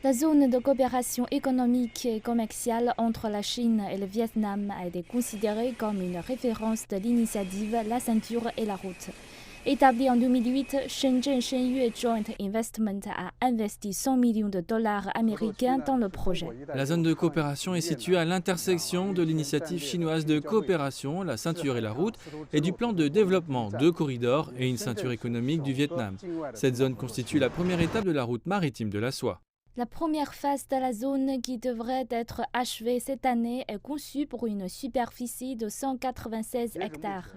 La zone de coopération économique et commerciale entre la Chine et le Vietnam a été considérée comme une référence de l'initiative La ceinture et la route. Établie en 2008, Shenzhen-Shenyue Joint Investment a investi 100 millions de dollars américains dans le projet. La zone de coopération est située à l'intersection de l'initiative chinoise de coopération, la ceinture et la route, et du plan de développement, 2 corridors et une ceinture économique du Vietnam. Cette zone constitue la première étape de la route maritime de la soie. La première phase de la zone, qui devrait être achevée cette année, est conçue pour une superficie de 196 hectares.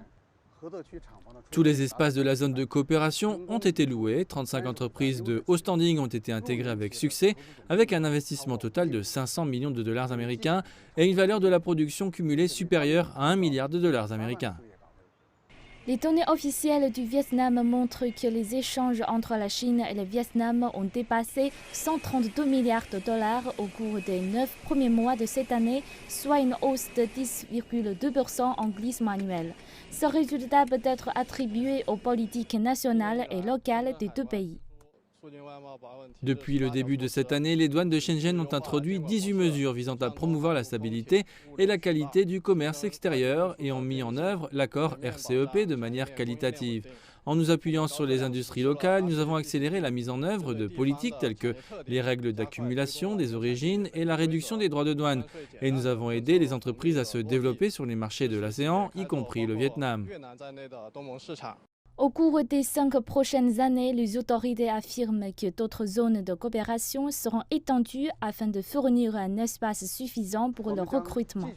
Tous les espaces de la zone de coopération ont été loués, 35 entreprises de haut standing ont été intégrées avec succès, avec un investissement total de 500 millions de dollars américains et une valeur de la production cumulée supérieure à 1 milliard de dollars américains. Les données officielles du Vietnam montrent que les échanges entre la Chine et le Vietnam ont dépassé 132 milliards de dollars au cours des 9 premiers mois de cette année, soit une hausse de 10,2% en glissement annuel. Ce résultat peut être attribué aux politiques nationales et locales des deux pays. Depuis le début de cette année, les douanes de Shenzhen ont introduit 18 mesures visant à promouvoir la stabilité et la qualité du commerce extérieur et ont mis en œuvre l'accord RCEP de manière qualitative. En nous appuyant sur les industries locales, nous avons accéléré la mise en œuvre de politiques telles que les règles d'accumulation des origines et la réduction des droits de douane. Et nous avons aidé les entreprises à se développer sur les marchés de l'ASEAN, y compris le Vietnam. Au cours des 5 prochaines années, les autorités affirment que d'autres zones de coopération seront étendues afin de fournir un espace suffisant pour le recrutement.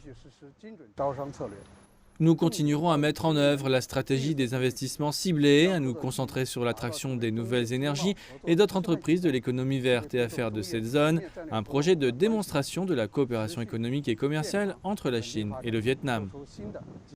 Nous continuerons à mettre en œuvre la stratégie des investissements ciblés, à nous concentrer sur l'attraction des nouvelles énergies et d'autres entreprises de l'économie verte et à faire de cette zone un projet de démonstration de la coopération économique et commerciale entre la Chine et le Vietnam.